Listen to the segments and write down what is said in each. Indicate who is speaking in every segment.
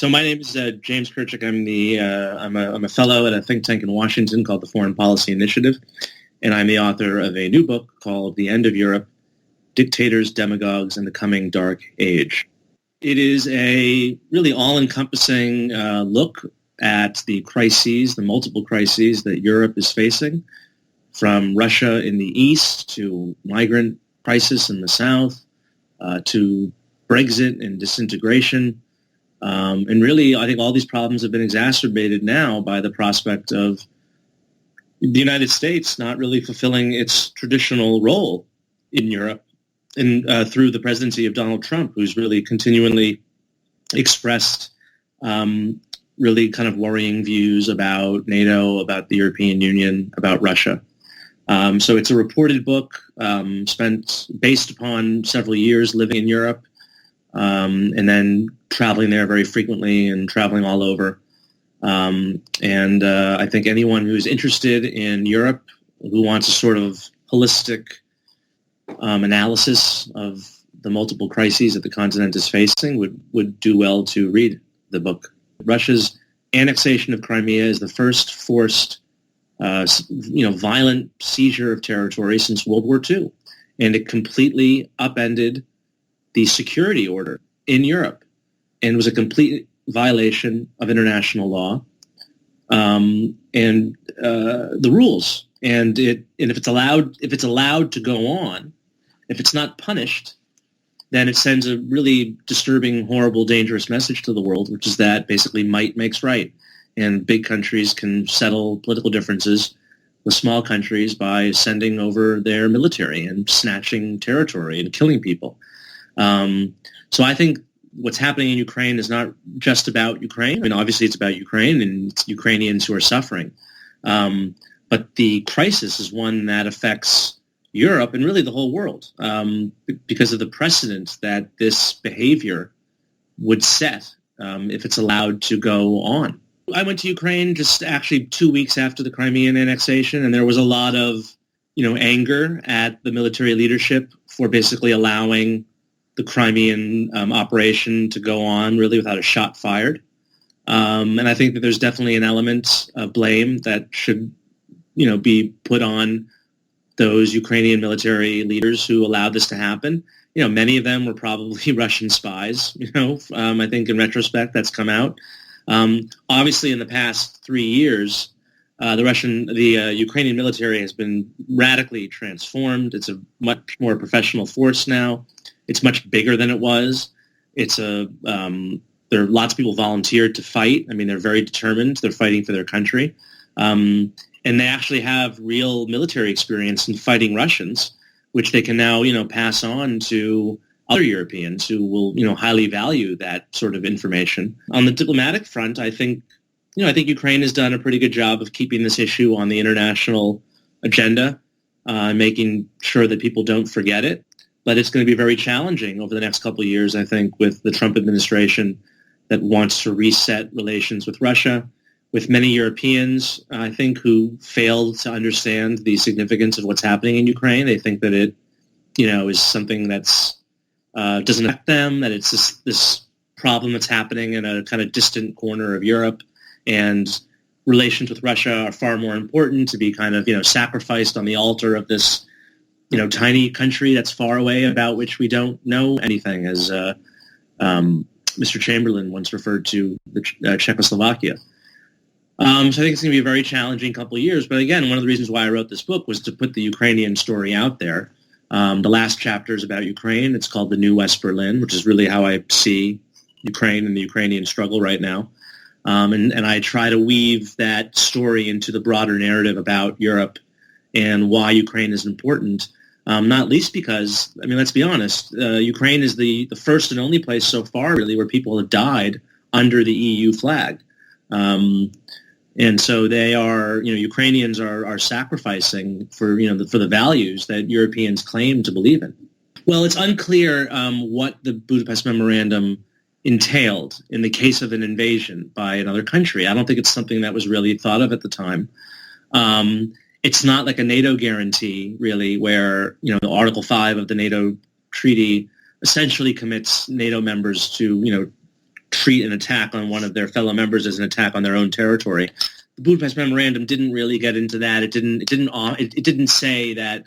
Speaker 1: So my name is James Kirchick. I'm a fellow at a think tank in Washington called the Foreign Policy Initiative, and I'm the author of a new book called The End of Europe: Dictators, Demagogues, and the Coming Dark Age. It is a really all-encompassing look at the crises, the multiple crises that Europe is facing, from Russia in the east to migrant crisis in the south, to Brexit and disintegration. And really, I think all these problems have been exacerbated now by the prospect of the United States not really fulfilling its traditional role in Europe through the presidency of Donald Trump, who's really continually expressed really kind of worrying views about NATO, about the European Union, about Russia. So it's a reported book spent based upon several years living in Europe, and then traveling there very frequently and traveling all over. And I think anyone who's interested in Europe, who wants a sort of holistic analysis of the multiple crises that the continent is facing would do well to read the book. Russia's annexation of Crimea is the first forced, violent seizure of territory since World War II. And it completely upended the security order in Europe, and was a complete violation of international law and the rules. And if it's allowed to go on, if it's not punished, then it sends a really disturbing, horrible, dangerous message to the world, which is that basically might makes right, and big countries can settle political differences with small countries by sending over their military and snatching territory and killing people. So I think what's happening in Ukraine is not just about Ukraine. I mean, obviously it's about Ukraine and it's Ukrainians who are suffering. But the crisis is one that affects Europe and really the whole world because of the precedent that this behavior would set if it's allowed to go on. I went to Ukraine just actually 2 weeks after the Crimean annexation, and there was a lot of, anger at the military leadership for basically allowing the Crimean operation to go on really without a shot fired. And I think that there's definitely an element of blame that should, be put on those Ukrainian military leaders who allowed this to happen. Many of them were probably Russian spies, I think in retrospect that's come out. Obviously in the past 3 years, the Ukrainian military has been radically transformed. It's a much more professional force now. It's much bigger than it was. There are lots of people volunteered to fight. I mean, they're very determined. They're fighting for their country. And they actually have real military experience in fighting Russians, which they can now, pass on to other Europeans who will, highly value that sort of information. On the diplomatic front, I think Ukraine has done a pretty good job of keeping this issue on the international agenda, making sure that people don't forget it. But it's going to be very challenging over the next couple of years, I think, with the Trump administration that wants to reset relations with Russia, with many Europeans, I think, who failed to understand the significance of what's happening in Ukraine. They think that it, is something that's doesn't affect them, that it's this problem that's happening in a kind of distant corner of Europe, and relations with Russia are far more important to be kind of, sacrificed on the altar of this tiny country that's far away, about which we don't know anything, as Mr. Chamberlain once referred to the Czechoslovakia. So I think it's going to be a very challenging couple of years. But again, one of the reasons why I wrote this book was to put the Ukrainian story out there. The last chapter is about Ukraine. It's called The New West Berlin, which is really how I see Ukraine and the Ukrainian struggle right now. And I try to weave that story into the broader narrative about Europe and why Ukraine is important. Not least because, let's be honest, Ukraine is the first and only place so far, really, where people have died under the EU flag. And so they are, Ukrainians are sacrificing for the values that Europeans claim to believe in. Well, it's unclear what the Budapest Memorandum entailed in the case of an invasion by another country. I don't think it's something that was really thought of at the time. It's not like a NATO guarantee, really, where, Article 5 of the NATO treaty essentially commits NATO members to, treat an attack on one of their fellow members as an attack on their own territory. The Budapest Memorandum didn't really get into that. It didn't say that,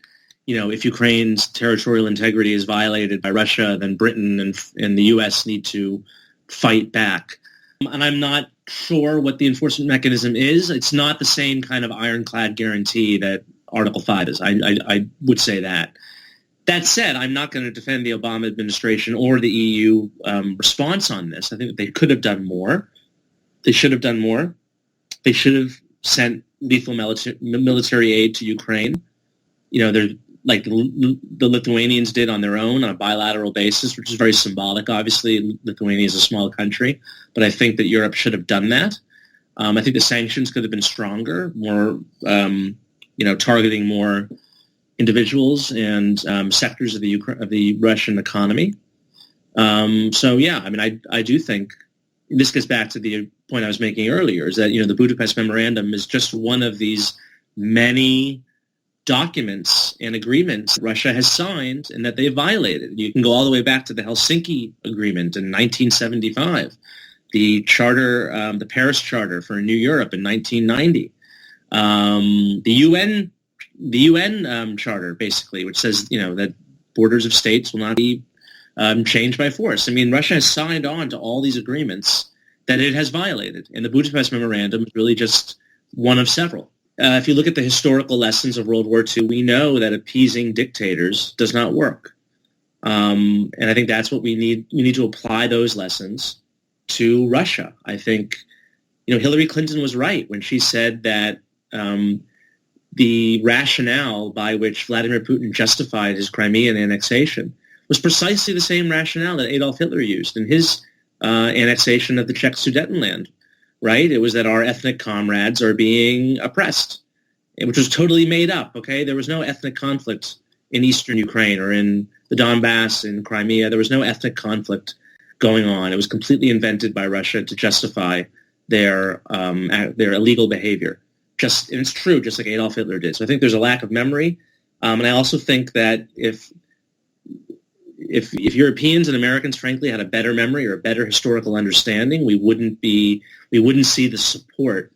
Speaker 1: if Ukraine's territorial integrity is violated by Russia, then Britain and the U.S. need to fight back. And I'm not sure what the enforcement mechanism is. It's not the same kind of ironclad guarantee that Article 5 is. I would say that. That said, I'm not going to defend the Obama administration or the EU response on this. I think that they could have done more. They should have done more. They should have sent lethal military aid to Ukraine. They're like the Lithuanians did on their own on a bilateral basis, which is very symbolic. Obviously, Lithuania is a small country, but I think that Europe should have done that. I think the sanctions could have been stronger, more, targeting more individuals and sectors of the Russian economy. I do think this gets back to the point I was making earlier, is that, the Budapest Memorandum is just one of these many documents and agreements Russia has signed and that they violated. You can go all the way back to the Helsinki Agreement in 1975, the Charter, the Paris Charter for a New Europe in 1990, the UN Charter, basically, which says, that borders of states will not be changed by force. I mean, Russia has signed on to all these agreements that it has violated, and the Budapest Memorandum is really just one of several. If you look at the historical lessons of World War II, we know that appeasing dictators does not work. And I think that's what we need. We need to apply those lessons to Russia. I think, Hillary Clinton was right when she said that the rationale by which Vladimir Putin justified his Crimean annexation was precisely the same rationale that Adolf Hitler used in his annexation of the Czech Sudetenland, right? It was that our ethnic comrades are being oppressed, which was totally made up, okay? There was no ethnic conflict in eastern Ukraine or in the Donbass in Crimea. There was no ethnic conflict going on. It was completely invented by Russia to justify their illegal behavior. And it's true, just like Adolf Hitler did. So I think there's a lack of memory. And I also think that if Europeans and Americans, frankly, had a better memory or a better historical understanding, we wouldn't see the support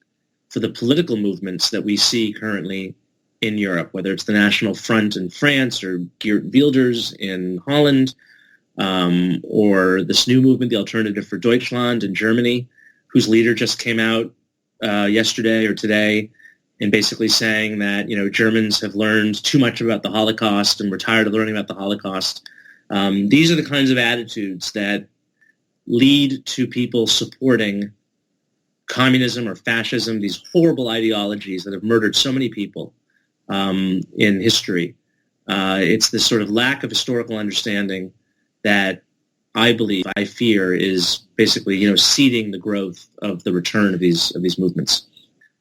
Speaker 1: for the political movements that we see currently in Europe, whether it's the National Front in France or Geert Wilders in Holland, or this new movement, the Alternative for Deutschland in Germany, whose leader just came out yesterday or today and basically saying that, Germans have learned too much about the Holocaust and we're tired of learning about the Holocaust. These are the kinds of attitudes that lead to people supporting communism or fascism, these horrible ideologies that have murdered so many people in history. It's this sort of lack of historical understanding that I fear is basically, seeding the growth of the return of these movements.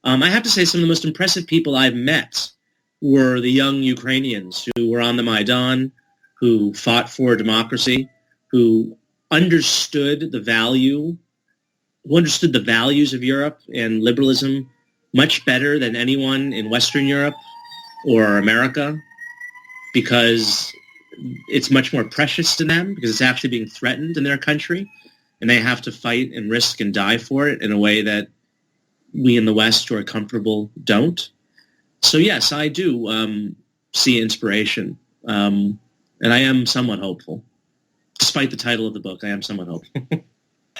Speaker 1: I have to say some of the most impressive people I've met were the young Ukrainians who were on the Maidan, who fought for democracy, who understood the values of Europe and liberalism much better than anyone in Western Europe or America, because it's much more precious to them, because it's actually being threatened in their country, and they have to fight and risk and die for it in a way that we in the West who are comfortable don't. So yes, I do see inspiration, and I am somewhat hopeful. Despite the title of the book, I am somewhat hopeful.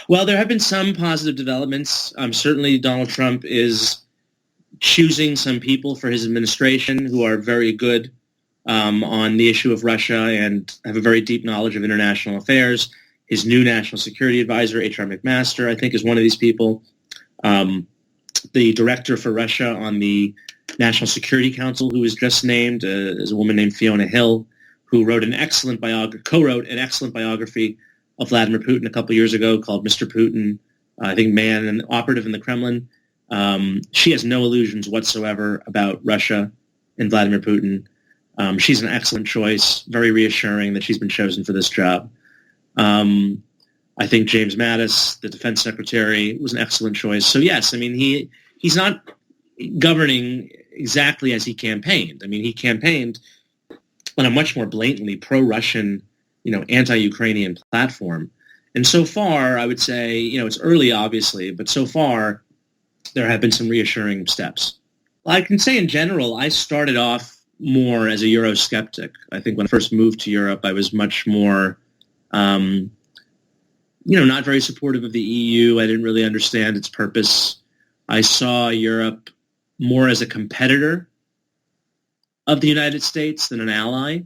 Speaker 1: Well, there have been some positive developments. Certainly Donald Trump is choosing some people for his administration who are very good on the issue of Russia and have a very deep knowledge of international affairs. His new national security advisor, H.R. McMaster, I think is one of these people. The director for Russia on the National Security Council, who was just named, is a woman named Fiona Hill, who co-wrote an excellent biography of Vladimir Putin a couple years ago called Mr. Putin, I think Man and Operative in the Kremlin. She has no illusions whatsoever about Russia and Vladimir Putin. She's an excellent choice, very reassuring that she's been chosen for this job. I think James Mattis, the defense secretary, was an excellent choice. So yes, I mean, he's not governing exactly as he campaigned. I mean, he campaigned on a much more blatantly pro-Russian, anti-Ukrainian platform. And so far, I would say, it's early, obviously, but so far, there have been some reassuring steps. Well, I can say in general, I started off more as a Eurosceptic. I think when I first moved to Europe, I was much more, not very supportive of the EU. I didn't really understand its purpose. I saw Europe more as a competitor of the United States than an ally.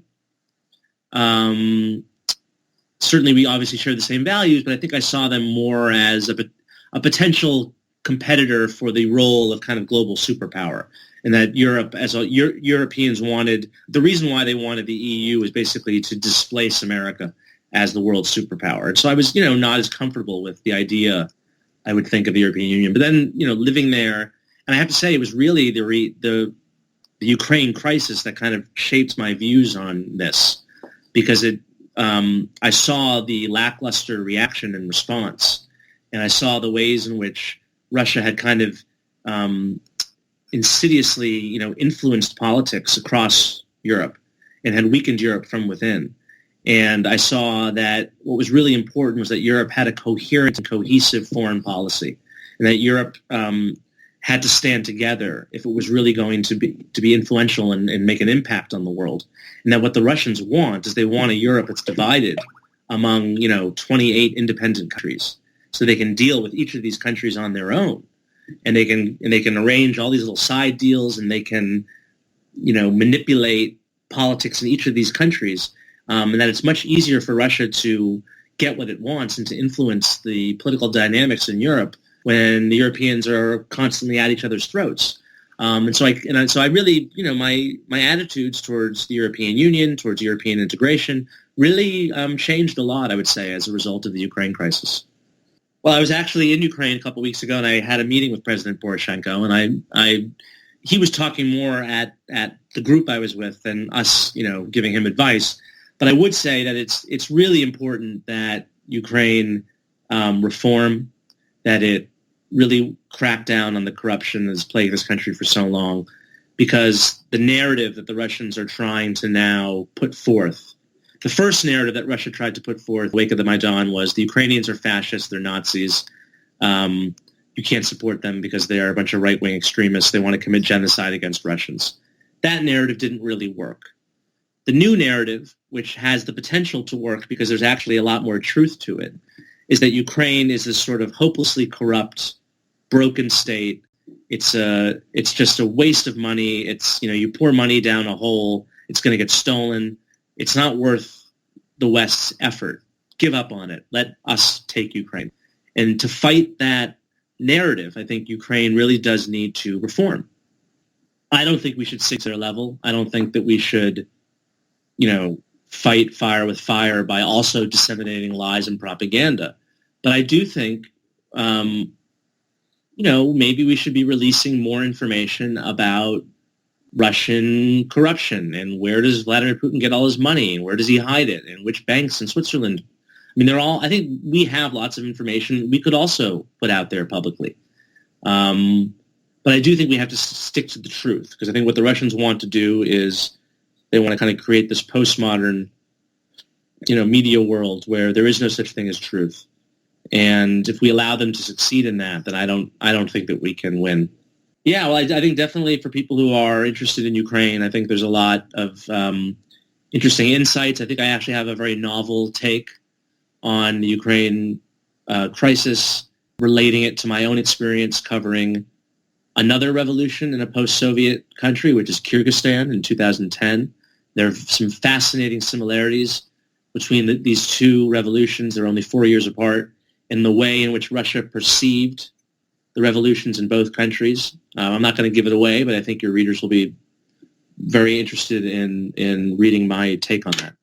Speaker 1: Certainly, we obviously share the same values, but I think I saw them more as a potential competitor for the role of kind of global superpower. And that Europe, Europeans wanted, the reason why they wanted the EU was basically to displace America as the world superpower. And so I was, not as comfortable with the idea, I would think, of the European Union. But then, living there, and I have to say, it was really the Ukraine crisis that kind of shaped my views on this, because I saw the lackluster reaction and response, and I saw the ways in which Russia had kind of insidiously, influenced politics across Europe and had weakened Europe from within. And I saw that what was really important was that Europe had a coherent and cohesive foreign policy, and that Europe had to stand together if it was really going to be influential and make an impact on the world. And that what the Russians want is they want a Europe that's divided among 28 independent countries, so they can deal with each of these countries on their own, and they can arrange all these little side deals, and they can manipulate politics in each of these countries, and that it's much easier for Russia to get what it wants and to influence the political dynamics in Europe when the Europeans are constantly at each other's throats. So I really, my attitudes towards the European Union, towards European integration, really changed a lot, I would say, as a result of the Ukraine crisis. Well, I was actually in Ukraine a couple of weeks ago, and I had a meeting with President Poroshenko, and he was talking more at the group I was with than us, giving him advice. But I would say that it's really important that Ukraine reform, that it really crack down on the corruption that's plagued this country for so long, because the narrative that the Russians are trying to now put forth, the first narrative that Russia tried to put forth in the wake of the Maidan was the Ukrainians are fascists, they're Nazis, you can't support them because they are a bunch of right-wing extremists, they want to commit genocide against Russians. That narrative didn't really work. The new narrative, which has the potential to work because there's actually a lot more truth to it, is that Ukraine is this sort of hopelessly corrupt, broken state. It's just a waste of money. It's, you pour money down a hole, it's going to get stolen. It's not worth the West's effort. Give up on it. Let us take Ukraine. And to fight that narrative, I think Ukraine really does need to reform. I don't think we should stick to their level. I don't think that we should, fight fire with fire by also disseminating lies and propaganda. But I do think, maybe we should be releasing more information about Russian corruption and where does Vladimir Putin get all his money and where does he hide it and which banks in Switzerland. I think we have lots of information we could also put out there publicly. But I do think we have to stick to the truth, because I think what the Russians want to do is they want to kind of create this postmodern, media world where there is no such thing as truth. And if we allow them to succeed in that, then I don't think that we can win. Yeah, well, I think definitely for people who are interested in Ukraine, I think there's a lot of interesting insights. I think I actually have a very novel take on the Ukraine crisis, relating it to my own experience covering another revolution in a post-Soviet country, which is Kyrgyzstan in 2010. There are some fascinating similarities between these two revolutions. They're only 4 years apart, in the way in which Russia perceived the revolutions in both countries. I'm not going to give it away, but I think your readers will be very interested in reading my take on that.